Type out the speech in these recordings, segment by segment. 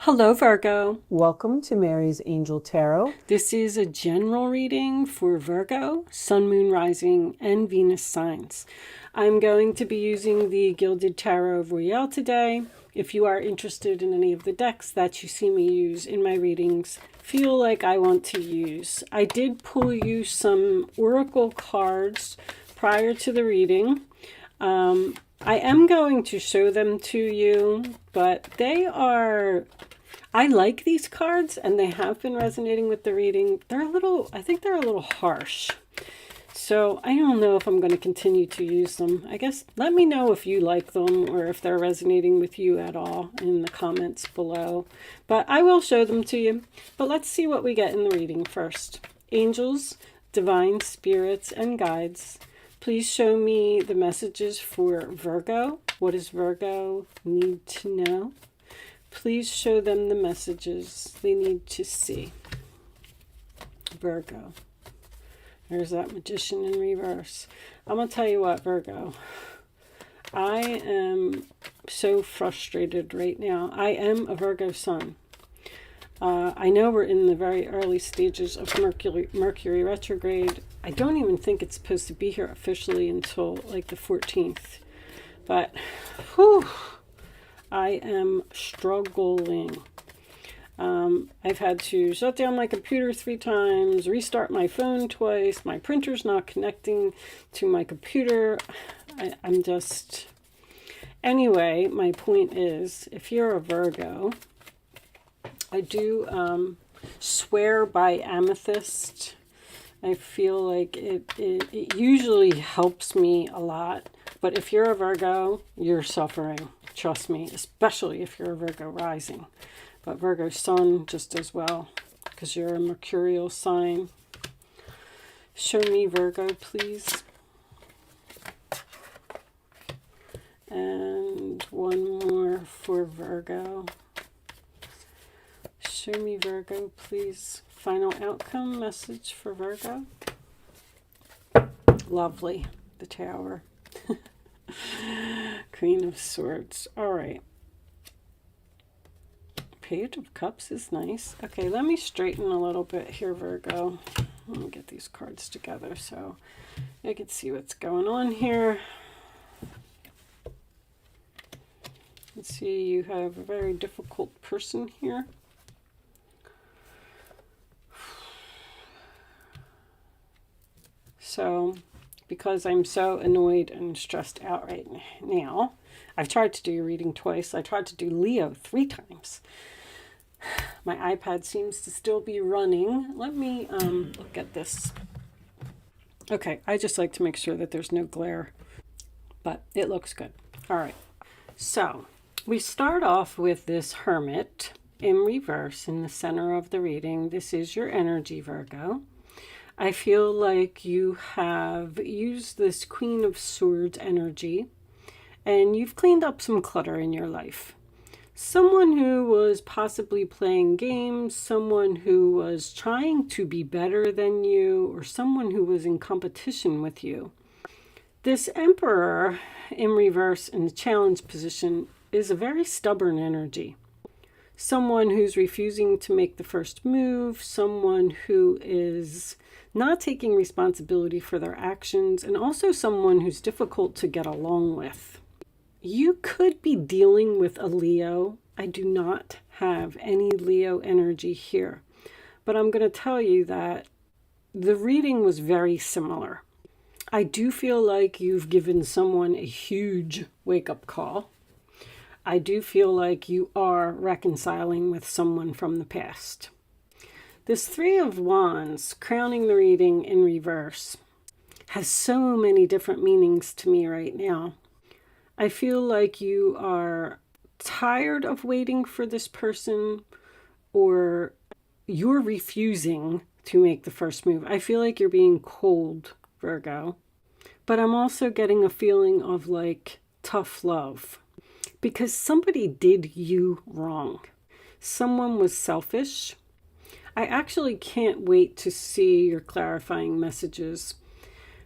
Hello, Virgo. Welcome to Mary's Angel Tarot. This is a general reading for Virgo, Sun, Moon, Rising, and Venus signs. I'm going to be using the Gilded Tarot Royale today. If you are interested in any of the decks that you see me use in my readings, feel like I want to use. I did pull you some oracle cards prior to the reading. I am going to show them to you, but I like these cards and they have been resonating with the reading. I think they're a little harsh. So I don't know if I'm going to continue to use them. I guess let me know if you like them or if they're resonating with you at all in the comments below. But I will show them to you. But let's see what we get in the reading first. Angels, divine spirits, and guides. Please show me the messages for Virgo. What does Virgo need to know? Please show them the messages they need to see. Virgo. There's that Magician in reverse. I'm going to tell you what, Virgo. I am so frustrated right now. I am a Virgo sun. I know we're in the very early stages of Mercury retrograde. I don't even think it's supposed to be here officially until like the 14th. But, whew, I am struggling. I've had to shut down my computer 3 times, restart my phone twice. My printer's not connecting to my computer. I'm just... Anyway, my point is, if you're a Virgo, I do swear by amethyst. I feel like it usually helps me a lot. But if you're a Virgo, you're suffering. Trust me, especially if you're a Virgo rising. But Virgo sun just as well, because you're a mercurial sign. Show me Virgo, please. And one more for Virgo. Show me Virgo, please. Final outcome message for Virgo. Lovely. The Tower. Queen of Swords. All right. Page of Cups is nice. Okay, let me straighten a little bit here, Virgo. Let me get these cards together so I can see what's going on here. Let's see, you have a very difficult person here. So, because I'm so annoyed and stressed out right now, I've tried to do your reading twice. I tried to do Leo 3 times. My iPad seems to still be running. Let me look at this. Okay, I just like to make sure that there's no glare, but it looks good. All right, so we start off with this Hermit in reverse in the center of the reading. This is your energy, Virgo. I feel like you have used this Queen of Swords energy and you've cleaned up some clutter in your life. Someone who was possibly playing games, someone who was trying to be better than you, or someone who was in competition with you. This Emperor in reverse in the challenge position is a very stubborn energy. Someone who's refusing to make the first move, someone who is not taking responsibility for their actions, and also someone who's difficult to get along with. You could be dealing with a Leo. I do not have any Leo energy here, but I'm going to tell you that the reading was very similar. I do feel like you've given someone a huge wake-up call. I do feel like you are reconciling with someone from the past. This 3 of Wands, crowning the reading in reverse, has so many different meanings to me right now. I feel like you are tired of waiting for this person, or you're refusing to make the first move. I feel like you're being cold, Virgo. But I'm also getting a feeling of like tough love, because somebody did you wrong. Someone was selfish. I actually can't wait to see your clarifying messages,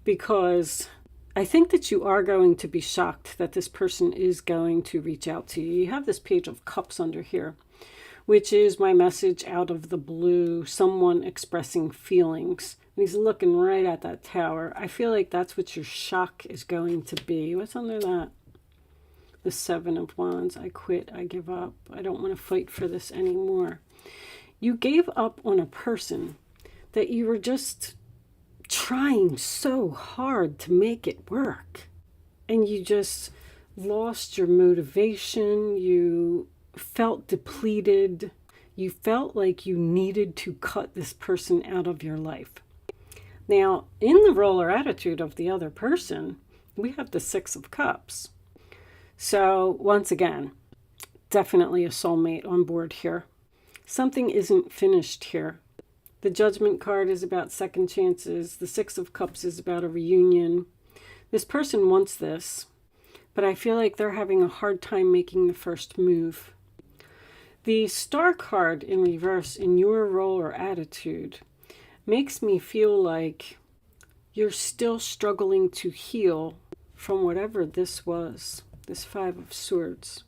because I think that you are going to be shocked that this person is going to reach out to you. You have this Page of Cups under here, which is my message out of the blue, someone expressing feelings. And he's looking right at that tower. I feel like that's what your shock is going to be. What's under that? The Seven of Wands. I quit. I give up. I don't want to fight for this anymore. You gave up on a person that you were just trying so hard to make it work. And you just lost your motivation. You felt depleted. You felt like you needed to cut this person out of your life. Now, in the role or attitude of the other person, we have the Six of Cups. So, once again, definitely a soulmate on board here. Something isn't finished here. The Judgment card is about second chances. The Six of Cups is about a reunion. This person wants this, but I feel like they're having a hard time making the first move. The Star card in reverse in your role or attitude makes me feel like you're still struggling to heal from whatever this was, this Five of Swords.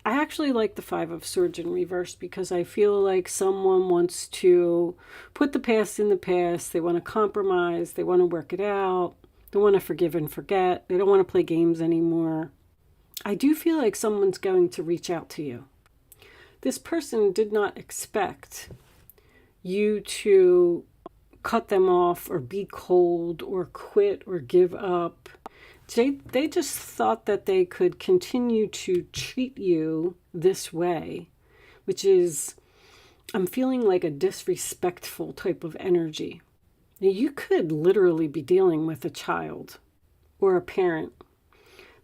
I actually like the Five of Swords in reverse because I feel like someone wants to put the past in the past. They want to compromise. They want to work it out. They want to forgive and forget. They don't want to play games anymore. I do feel like someone's going to reach out to you. This person did not expect you to cut them off or be cold or quit or give up. They just thought that they could continue to treat you this way, which is, I'm feeling like a disrespectful type of energy. Now, you could literally be dealing with a child or a parent.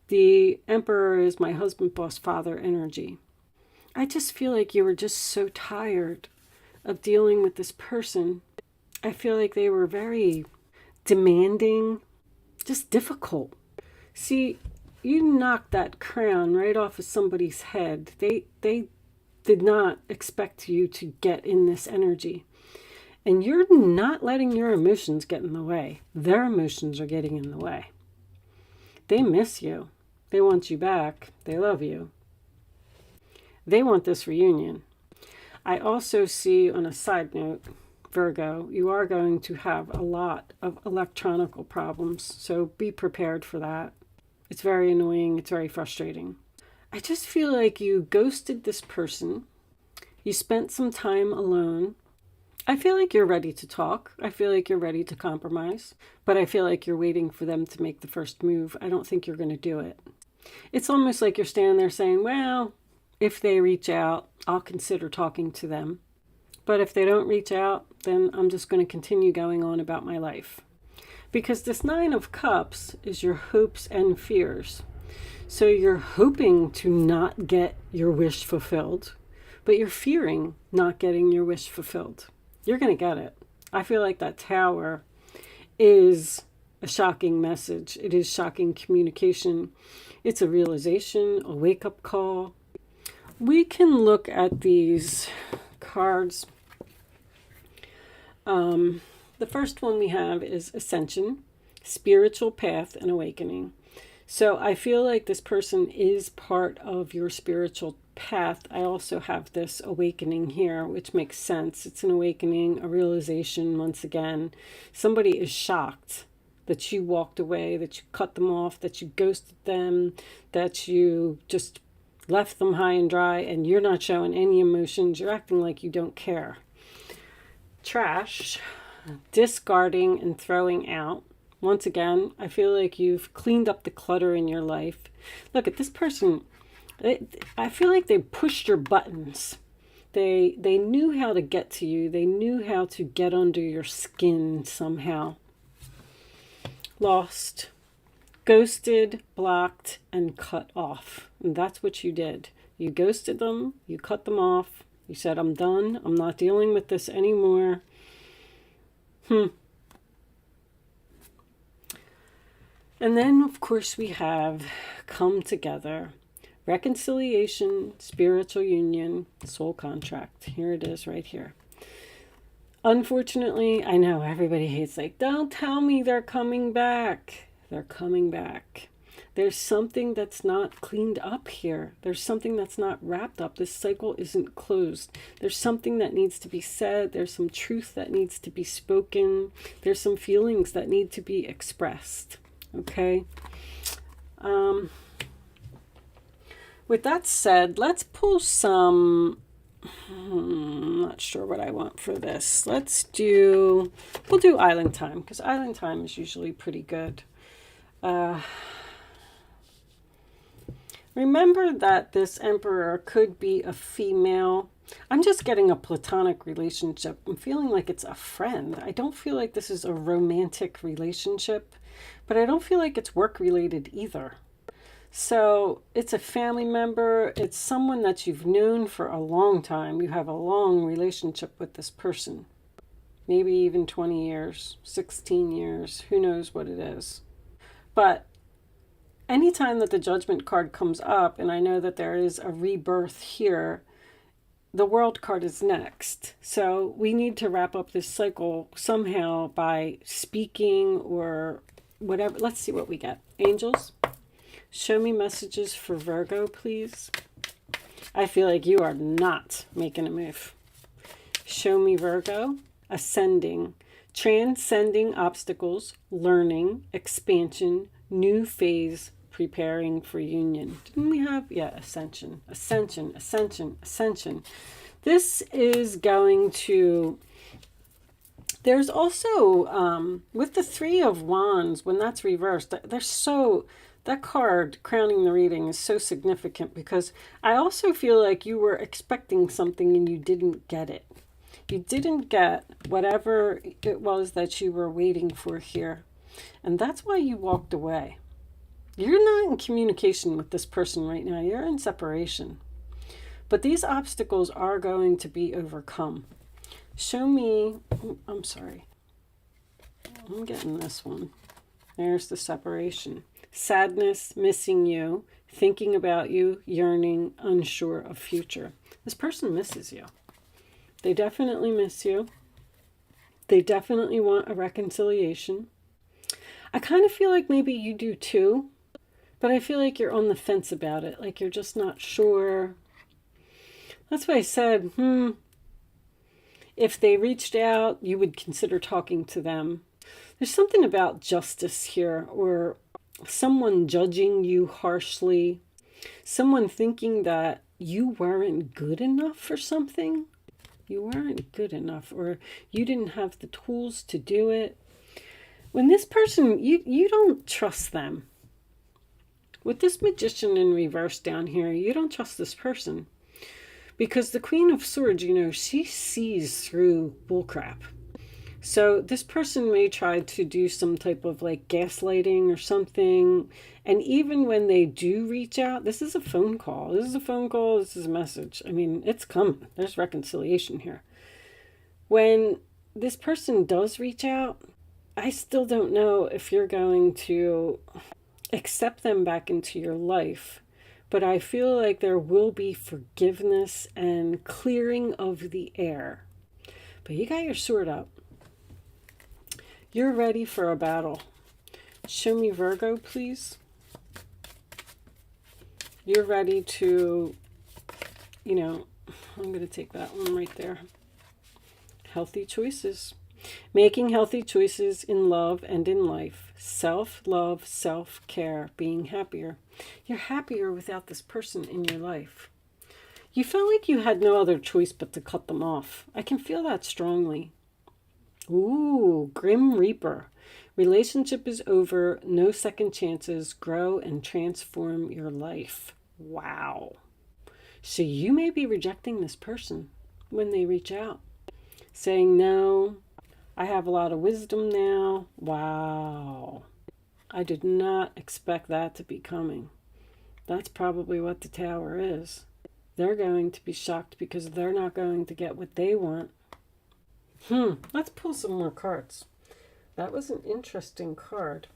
The Emperor is my husband, boss, father energy. I just feel like you were just so tired of dealing with this person. I feel like they were very demanding, just difficult. See, you knocked that crown right off of somebody's head. They did not expect you to get in this energy. And you're not letting your emotions get in the way. Their emotions are getting in the way. They miss you. They want you back. They love you. They want this reunion. I also see, on a side note, Virgo, you are going to have a lot of electronical problems. So be prepared for that. It's very annoying. It's very frustrating. I just feel like you ghosted this person. You spent some time alone. I feel like you're ready to talk. I feel like you're ready to compromise. But I feel like you're waiting for them to make the first move. I don't think you're going to do it. It's almost like you're standing there saying, well, if they reach out, I'll consider talking to them. But if they don't reach out, then I'm just going to continue going on about my life. Because this Nine of Cups is your hopes and fears. So you're hoping to not get your wish fulfilled, but you're fearing not getting your wish fulfilled. You're going to get it. I feel like that tower is a shocking message. It is shocking communication. It's a realization, a wake-up call. We can look at these cards. The first one we have is Ascension, Spiritual Path, and Awakening. So I feel like this person is part of your spiritual path. I also have this awakening here, which makes sense. It's an awakening, a realization once again. Somebody is shocked that you walked away, that you cut them off, that you ghosted them, that you just left them high and dry, and you're not showing any emotions. You're acting like you don't care. Trash, discarding and throwing out. Once again, I feel like you've cleaned up the clutter in your life. Look at this person. I feel like they pushed your buttons. They knew how to get to you. They knew how to get under your skin somehow. Lost, ghosted, blocked, and cut off. And that's what you did. You ghosted them. You cut them off. You said, I'm done. I'm not dealing with this anymore. And then, of course, we have come together. Reconciliation, spiritual union, soul contract. Here it is right here. Unfortunately, I know everybody hates, like, don't tell me they're coming back. They're coming back. There's something that's not cleaned up here. There's something that's not wrapped up. This cycle isn't closed. There's something that needs to be said. There's some truth that needs to be spoken. There's some feelings that need to be expressed. Okay? With that said, let's pull some... I'm not sure what I want for this. We'll do Island Time, because Island Time is usually pretty good. Remember that this Emperor could be a female. I'm just getting a platonic relationship. I'm feeling like it's a friend. I don't feel like this is a romantic relationship, but I don't feel like it's work-related either. So it's a family member. It's someone that you've known for a long time. You have a long relationship with this person. Maybe even 20 years, 16 years. Who knows what it is. But anytime that the Judgment card comes up, and I know that there is a rebirth here, the World card is next. So we need to wrap up this cycle somehow by speaking or whatever. Let's see what we get. Angels, show me messages for Virgo, please. I feel like you are not making a move. Show me Virgo. Ascending, transcending obstacles, learning, expansion, new phase, preparing for union. Didn't we have? Yeah, ascension, ascension, ascension, ascension. This is going to... There's also, with the Three of Wands, when that's reversed, that card crowning the reading is so significant because I also feel like you were expecting something and you didn't get it. You didn't get whatever it was that you were waiting for here. And that's why you walked away. You're not in communication with this person right now. You're in separation. But these obstacles are going to be overcome. Show me... I'm sorry. I'm getting this one. There's the separation. Sadness, missing you, thinking about you, yearning, unsure of future. This person misses you. They definitely miss you. They definitely want a reconciliation. I kind of feel like maybe you do too, but I feel like you're on the fence about it. Like you're just not sure. That's why I said, if they reached out, you would consider talking to them. There's something about justice here, or someone judging you harshly, someone thinking that you weren't good enough for something. You weren't good enough, or you didn't have the tools to do it. When this person, you don't trust them. With this Magician in reverse down here, you don't trust this person. Because the Queen of Swords, she sees through bullcrap. So this person may try to do some type of like gaslighting or something. And even when they do reach out, this is a phone call. This is a phone call. This is a message. I mean, it's coming. There's reconciliation here. When this person does reach out, I still don't know if you're going to accept them back into your life. But I feel like there will be forgiveness and clearing of the air. But you got your sword up. You're ready for a battle. Show me Virgo, please. You're ready to, I'm going to take that one right there. Healthy choices. Making healthy choices in love and in life. Self-love, self-care, being happier. You're happier without this person in your life. You felt like you had no other choice but to cut them off. I can feel that strongly. Ooh, Grim Reaper. Relationship is over. No second chances. Grow and transform your life. Wow. So you may be rejecting this person when they reach out. Saying, no, I have a lot of wisdom now. Wow. I did not expect that to be coming. That's probably what the Tower is. They're going to be shocked because they're not going to get what they want. Let's pull some more cards. That was an interesting card.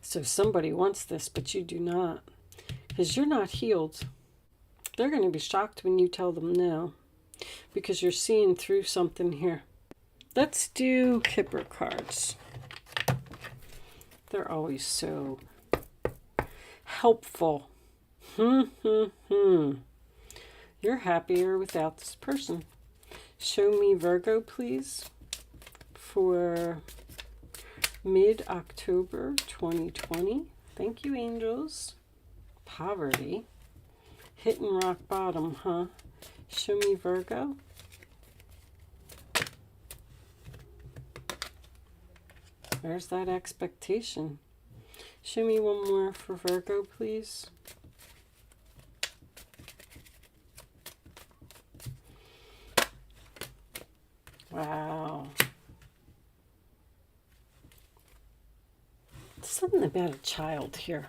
So somebody wants this, but you do not. Because you're not healed. They're going to be shocked when you tell them no. Because you're seeing through something here. Let's do Kipper cards. They're always so helpful. You're happier without this person. Show me Virgo, please, for mid-October 2020. Thank you, angels. Poverty. Hitting rock bottom, huh? Show me Virgo. There's that expectation. Show me one more for Virgo, please. Wow. Something about a child here.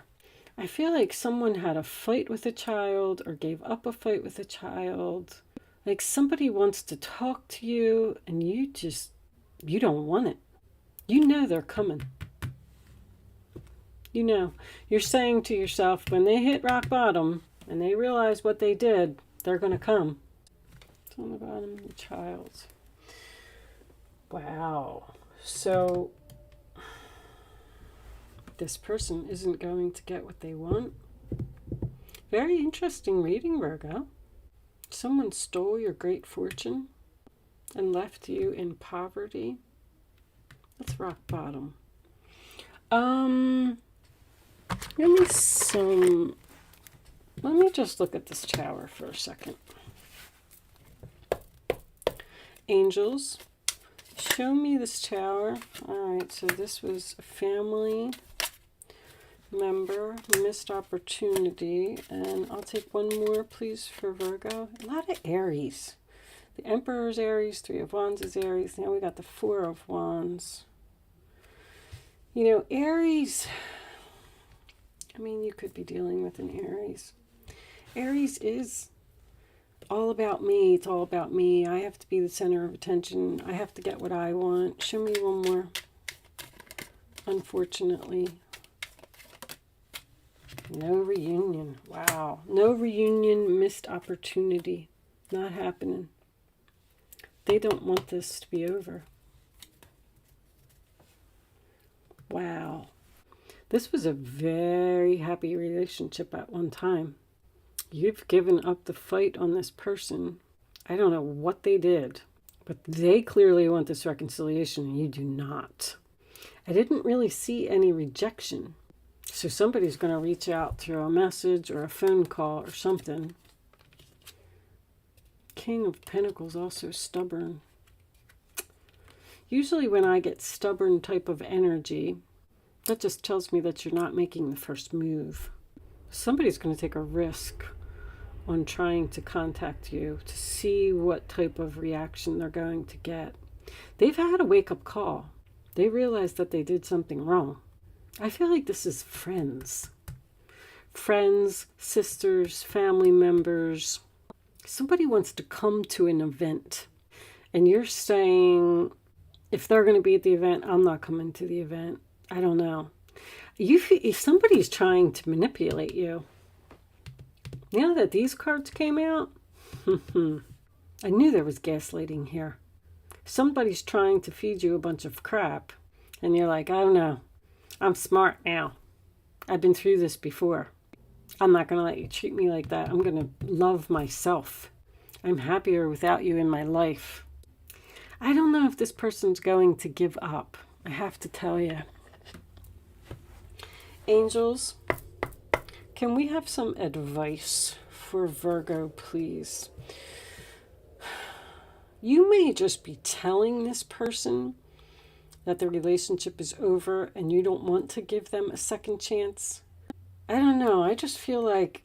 I feel like someone had a fight with a child or gave up a fight with a child. Like somebody wants to talk to you and you don't want it. You know they're coming. You know, you're saying to yourself, when they hit rock bottom and they realize what they did, they're going to come. It's on the bottom of the child. Wow. So this person isn't going to get what they want. Very interesting reading, Virgo. Someone stole your great fortune and left you in poverty. That's rock bottom. Let me just look at this tower for a second. Angels, show me this tower. All right, so this was a family member, missed opportunity, and I'll take one more, please, for Virgo. A lot of Aries. The Emperor's Aries, Three of Wands is Aries. Now we got the Four of Wands. You know, Aries, I mean, you could be dealing with an Aries. Aries is all about me. It's all about me. I have to be the center of attention. I have to get what I want. Show me one more. Unfortunately. No reunion. Wow. No reunion, missed opportunity. Not happening. They don't want this to be over. Wow. This was a very happy relationship at one time. You've given up the fight on this person. I don't know what they did, but they clearly want this reconciliation and you do not. I didn't really see any rejection. So somebody's going to reach out through a message or a phone call or something. King of Pentacles, also stubborn. Usually when I get stubborn type of energy, that just tells me that you're not making the first move. Somebody's going to take a risk on trying to contact you to see what type of reaction they're going to get. They've had a wake-up call. They realize that they did something wrong. I feel like this is friends. Friends, sisters, family members. Somebody wants to come to an event. And you're saying, if they're going to be at the event, I'm not coming to the event. I don't know. If somebody's trying to manipulate you. Now that these cards came out, I knew there was gaslighting here. Somebody's trying to feed you a bunch of crap. And you're like, I don't know. I'm smart now. I've been through this before. I'm not going to let you treat me like that. I'm going to love myself. I'm happier without you in my life. I don't know if this person's going to give up. I have to tell you. Angels, can we have some advice for Virgo, please? You may just be telling this person that the relationship is over and you don't want to give them a second chance. I don't know. I just feel like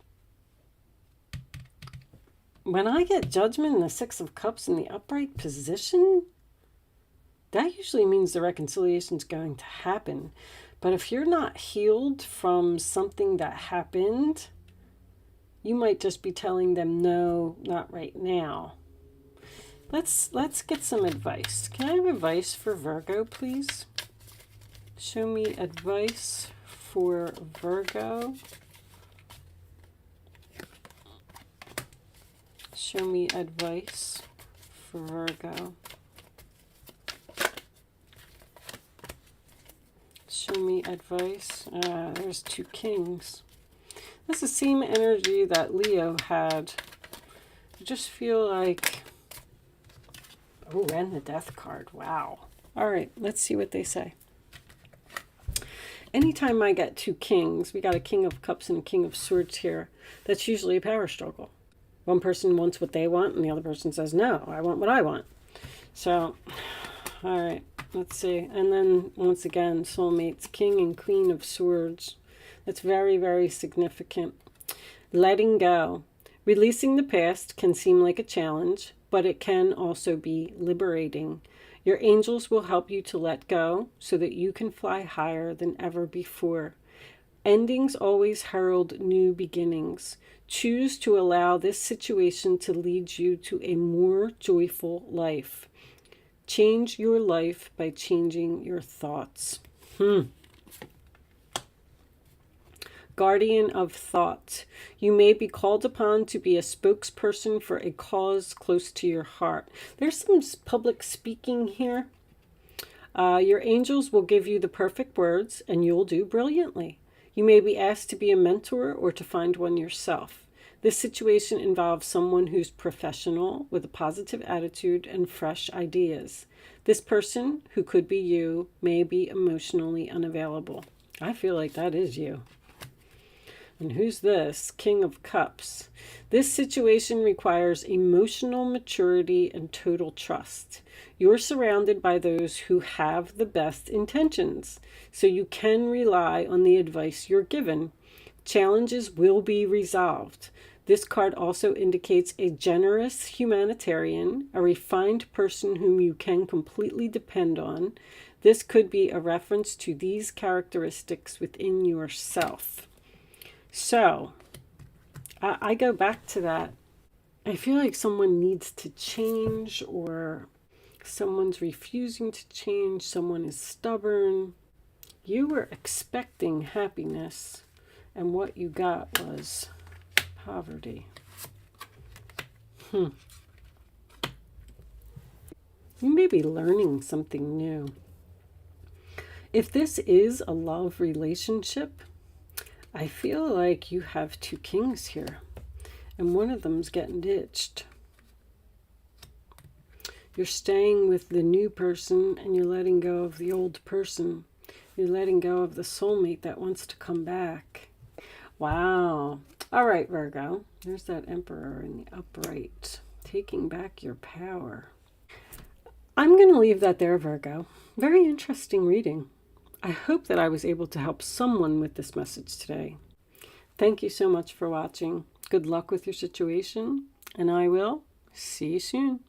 when I get Judgment and the Six of Cups in the upright position, that usually means the reconciliation's going to happen. But if you're not healed from something that happened, you might just be telling them, no, not right now. Let's get some advice. Can I have advice for Virgo, please? Show me advice for Virgo. Show me advice for Virgo. Show me advice. There's two kings. That's the same energy that Leo had. I just feel like... Oh, and the Death card. Wow. All right, let's see what they say. Anytime I get two kings, we got a King of Cups and a King of Swords here, that's usually a power struggle. One person wants what they want and the other person says, no, I want what I want. So, all right, let's see. And then once again, soulmates, King and Queen of Swords. That's very, very significant. Letting go. Releasing the past can seem like a challenge, but it can also be liberating. Your angels will help you to let go so that you can fly higher than ever before. Endings always herald new beginnings. Choose to allow this situation to lead you to a more joyful life. Change your life by changing your thoughts. Guardian of thought. You may be called upon to be a spokesperson for a cause close to your heart. There's some public speaking here. Your angels will give you the perfect words and you'll do brilliantly. You may be asked to be a mentor or to find one yourself. This situation involves someone who's professional with a positive attitude and fresh ideas. This person, who could be you, may be emotionally unavailable. I feel like that is you. And who's this? King of Cups. This situation requires emotional maturity and total trust. You're surrounded by those who have the best intentions, so you can rely on the advice you're given. Challenges will be resolved. This card also indicates a generous humanitarian, a refined person whom you can completely depend on. This could be a reference to these characteristics within yourself. So, I go back to that. I feel like someone needs to change, or someone's refusing to change. Someone is stubborn. You were expecting happiness, and what you got was poverty. You may be learning something new. If this is a love relationship, I feel like you have two kings here, and one of them's getting ditched. You're staying with the new person, and you're letting go of the old person. You're letting go of the soulmate that wants to come back. Wow. All right, Virgo. There's that Emperor in the upright, taking back your power. I'm going to leave that there, Virgo. Very interesting reading. I hope that I was able to help someone with this message today. Thank you so much for watching. Good luck with your situation, and I will see you soon.